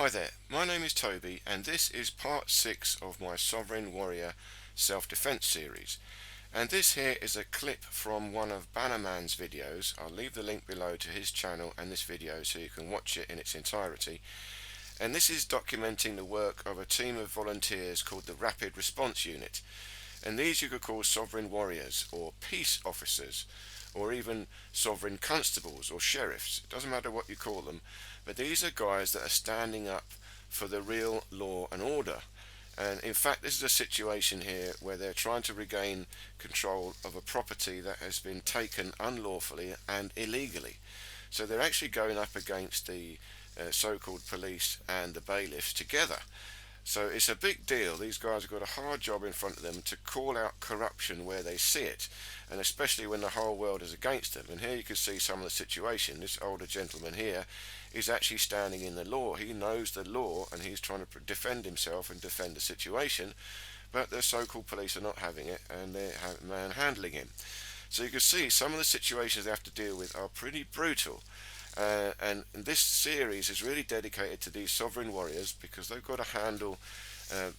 Hi there, my name is Toby and this is part 6 of my Sovereign Warrior self-defense series, and this here is a clip from one of Banaman's videos. I'll leave the link below to his channel and this video so you can watch it in its entirety, and this is documenting the work of a team of volunteers called the Rapid Response Unit, and these you could call Sovereign Warriors or Peace Officers or even Sovereign Constables or Sheriffs. It doesn't matter what you call them, but these are guys that are standing up for the real law and order. And in fact, this is a situation here where they're trying to regain control of a property that has been taken unlawfully and illegally. So they're actually going up against the so-called police and the bailiffs together. So it's a big deal. These guys have got a hard job in front of them to call out corruption where they see it, and especially when the whole world is against them. And here you can see some of the situation. This older gentleman here is actually standing in the law. He knows the law and he's trying to defend himself and defend the situation, but the so-called police are not having it and they're manhandling him. So you can see some of the situations they have to deal with are pretty brutal. And this series is really dedicated to these sovereign warriors because they've got to handle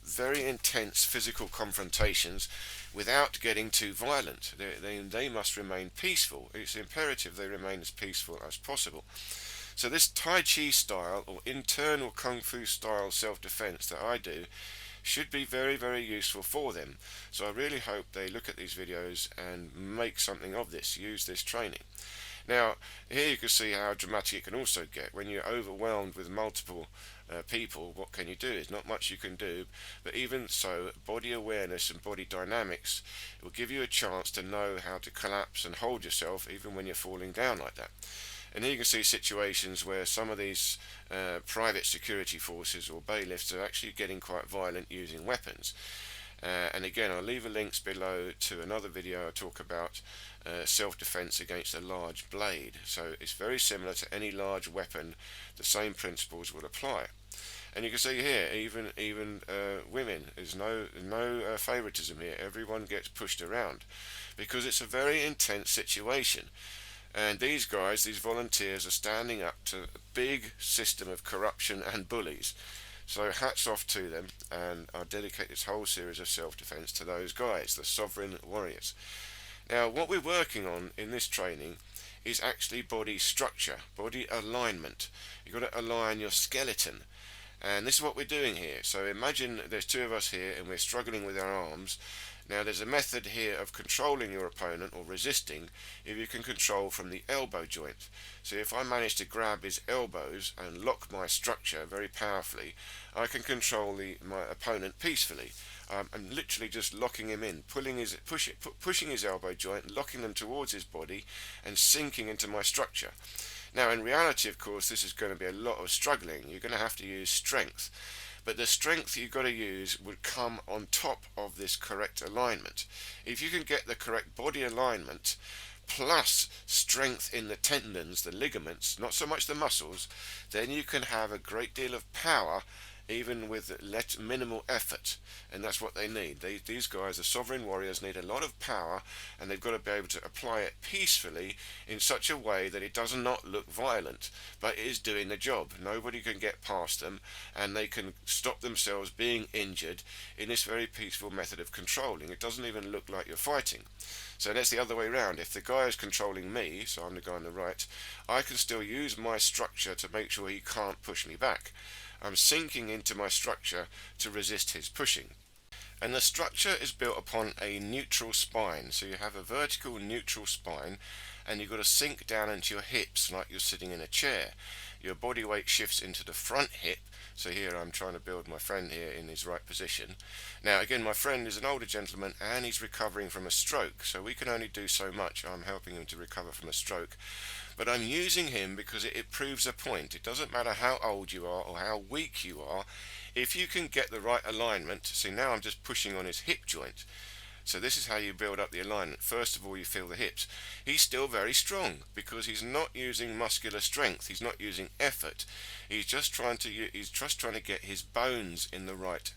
very intense physical confrontations without getting too violent. They must remain peaceful. It's imperative they remain as peaceful as possible. So this Tai Chi style or internal Kung Fu style self-defense that I do should be very, very useful for them. So I really hope they look at these videos and make something of this, use this training. Now, here you can see how dramatic it can also get. When you're overwhelmed with multiple people, what can you do? There's not much you can do, but even so, body awareness and body dynamics will give you a chance to know how to collapse and hold yourself even when you're falling down like that. And here you can see situations where some of these private security forces or bailiffs are actually getting quite violent using weapons. And again, I'll leave the links below to another video I talk about self-defense against a large blade. So it's very similar to any large weapon. The same principles will apply. And you can see here, even women, there's no favoritism here. Everyone gets pushed around because it's a very intense situation. And these guys, these volunteers, are standing up to a big system of corruption and bullies. So hats off to them, and I'll dedicate this whole series of self-defense to those guys, the sovereign warriors. Now, what we're working on in this training is actually body structure, body alignment. You've got to align your skeleton, and this is what we're doing here. So imagine there's two of us here and we're struggling with our arms. Now there's a method here of controlling your opponent or resisting if you can control from the elbow joint. So if I manage to grab his elbows and lock my structure very powerfully, I can control my opponent peacefully. I'm literally just locking him in, pushing his elbow joint, locking them towards his body and sinking into my structure. Now in reality, of course, this is going to be a lot of struggling. You're going to have to use strength. But the strength you've got to use would come on top of this correct alignment. If you can get the correct body alignment plus strength in the tendons, the ligaments, not so much the muscles, then you can have a great deal of power even with minimal effort, and that's what they need. These guys, the sovereign warriors, need a lot of power, and they've got to be able to apply it peacefully in such a way that it does not look violent, but it is doing the job. Nobody can get past them, and they can stop themselves being injured in this very peaceful method of controlling. It doesn't even look like you're fighting. So that's the other way around. If the guy is controlling me, so I'm the guy on the right, I can still use my structure to make sure he can't push me back. I'm sinking into my structure to resist his pushing. And the structure is built upon a neutral spine. So you have a vertical neutral spine, and you've got to sink down into your hips like you're sitting in a chair. Your body weight shifts into the front hip. So here I'm trying to build my friend here in his right position. Now again, my friend is an older gentleman and he's recovering from a stroke, so we can only do so much. I'm helping him to recover from a stroke, but I'm using him because it proves a point. It doesn't matter how old you are or how weak you are, if you can get the right alignment. See, now I'm just pushing on his hip joint. So this is how you build up the alignment. First of all, you feel the hips. He's still very strong because he's not using muscular strength. He's not using effort. He's just trying to get his bones in the right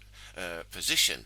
position.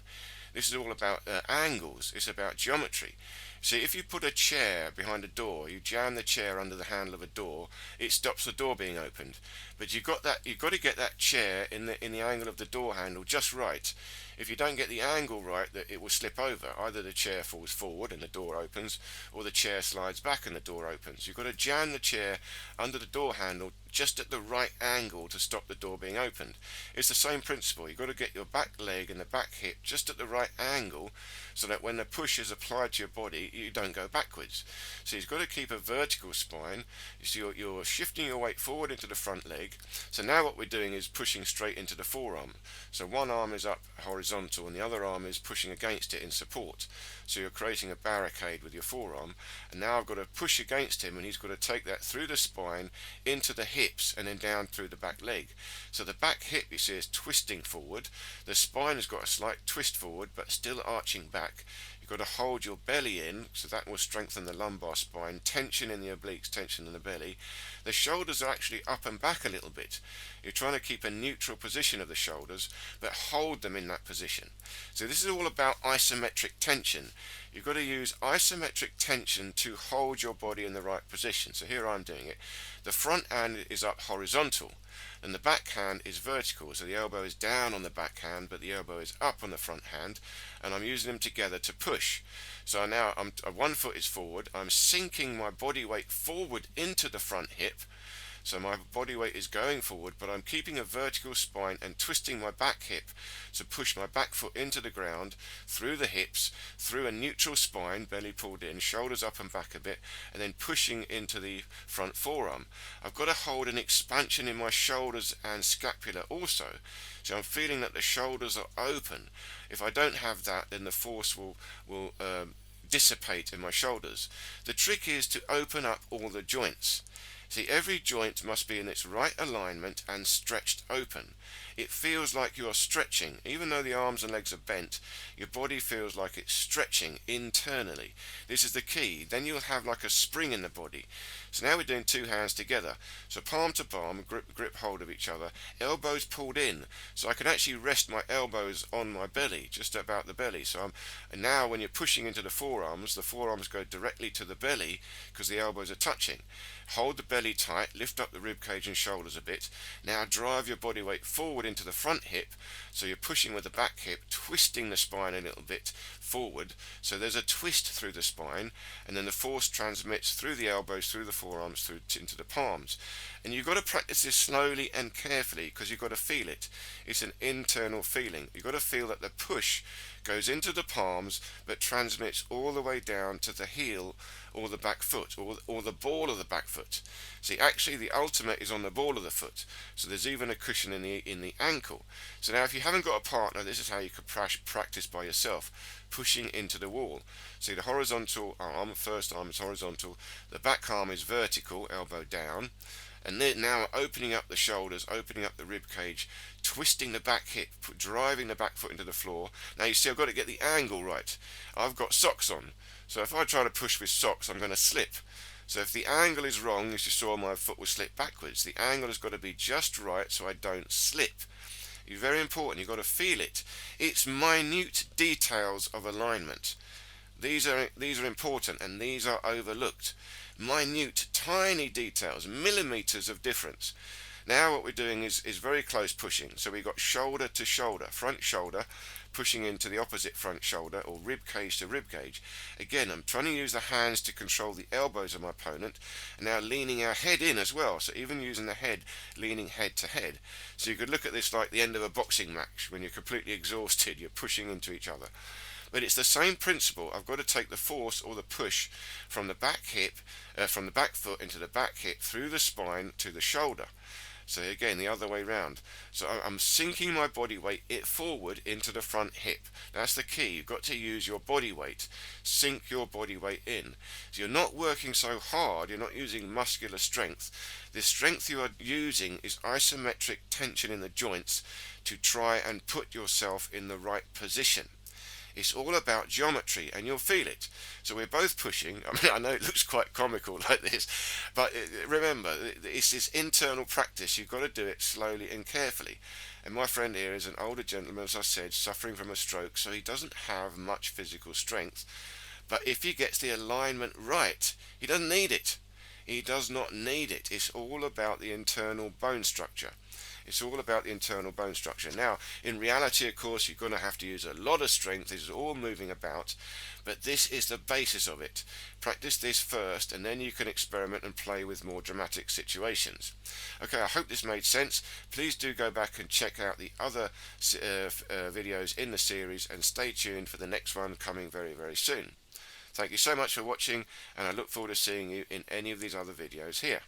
This is all about angles. It's about geometry. See, if you put a chair behind a door, you jam the chair under the handle of a door, it stops the door being opened. But you've got to get that chair in the angle of the door handle just right. If you don't get the angle right, that it will slip over. Either the chair falls forward and the door opens, or the chair slides back and the door opens. You've got to jam the chair under the door handle just at the right angle to stop the door being opened. It's the same principle. You've got to get your back leg and the back hip just at the right angle so that when the push is applied to your body, you don't go backwards. So you've got to keep a vertical spine. So you're shifting your weight forward into the front leg. So now what we're doing is pushing straight into the forearm. So one arm is up horizontal and the other arm is pushing against it in support. So you're creating a barricade with your forearm, and now I've got to push against him, and he's got to take that through the spine into the hips and then down through the back leg. So the back hip, you see, is twisting forward. The spine has got a slight twist forward but still arching back. You've got to hold your belly in, so that will strengthen the lumbar spine. Tension in the obliques, tension in the belly. The shoulders are actually up and back a little bit. You're trying to keep a neutral position of the shoulders, but hold them in that position. So this is all about isometric tension. You've got to use isometric tension to hold your body in the right position. So here I'm doing it. The front hand is up horizontal, and the back hand is vertical. So the elbow is down on the back hand, but the elbow is up on the front hand, and I'm using them together to push. So now one foot is forward. I'm sinking my body weight forward into the front hip. So my body weight is going forward, but I'm keeping a vertical spine and twisting my back hip to push my back foot into the ground, through the hips, through a neutral spine, belly pulled in, shoulders up and back a bit, and then pushing into the front forearm. I've got to hold an expansion in my shoulders and scapula also. So I'm feeling that the shoulders are open. If I don't have that, then the force will dissipate in my shoulders. The trick is to open up all the joints. See, every joint must be in its right alignment and stretched open. It feels like you are stretching. Even though the arms and legs are bent, your body feels like it's stretching internally. This is the key. Then you'll have like a spring in the body. So now we're doing two hands together. So palm to palm, grip hold of each other, elbows pulled in. So I can actually rest my elbows on my belly, just about the belly. And now when you're pushing into the forearms go directly to the belly because the elbows are touching. Hold the belly tight, lift up the rib cage and shoulders a bit. Now drive your body weight forward into the front hip, so you're pushing with the back hip, twisting the spine a little bit forward, so there's a twist through the spine, and then the force transmits through the elbows, through the forearms, into the palms. And you've got to practice this slowly and carefully because you've got to feel it. It's an internal feeling. You've got to feel that the push goes into the palms but transmits all the way down to the heel or the back foot or the ball of the back foot. See, actually the ultimate is on the ball of the foot, so there's even a cushion in the ankle. So now if you haven't got a partner, this is how you could practice by yourself, pushing into the wall. See, the horizontal arm, first arm is horizontal, the back arm is vertical, elbow down, and then now opening up the shoulders, opening up the rib cage, twisting the back hip, driving the back foot into the floor. Now you see I've got to get the angle right. I've got socks on, so if I try to push with socks I'm going to slip. So if the angle is wrong, as you saw, my foot will slip backwards. The angle has got to be just right so I don't slip. It's very important, you've got to feel it. It's minute details of alignment. These are important and these are overlooked. Minute, tiny details, millimeters of difference. Now what we're doing is very close pushing. So we've got shoulder to shoulder, front shoulder, pushing into the opposite front shoulder, or rib cage to rib cage. Again, I'm trying to use the hands to control the elbows of my opponent, and now leaning our head in as well. So even using the head, leaning head to head. So you could look at this like the end of a boxing match. When you're completely exhausted, you're pushing into each other. But it's the same principle. I've got to take the force or the push from the back hip, from the back foot into the back hip, through the spine to the shoulder. So again, the other way round. So I'm sinking my body weight forward into the front hip. That's the key. You've got to use your body weight. Sink your body weight in. So you're not working so hard. You're not using muscular strength. The strength you are using is isometric tension in the joints to try and put yourself in the right position. It's all about geometry, and you'll feel it. So we're both pushing. I mean, I know it looks quite comical like this, but remember, it's this internal practice. You've got to do it slowly and carefully. And my friend here is an older gentleman, as I said, suffering from a stroke, so he doesn't have much physical strength. But if he gets the alignment right, he doesn't need it. He does not need it. It's all about the internal bone structure. It's all about the internal bone structure. Now, in reality, of course, you're going to have to use a lot of strength. This is all moving about, but this is the basis of it. Practice this first, and then you can experiment and play with more dramatic situations. Okay, I hope this made sense. Please do go back and check out the other videos in the series, and stay tuned for the next one coming very, very soon. Thank you so much for watching, and I look forward to seeing you in any of these other videos here.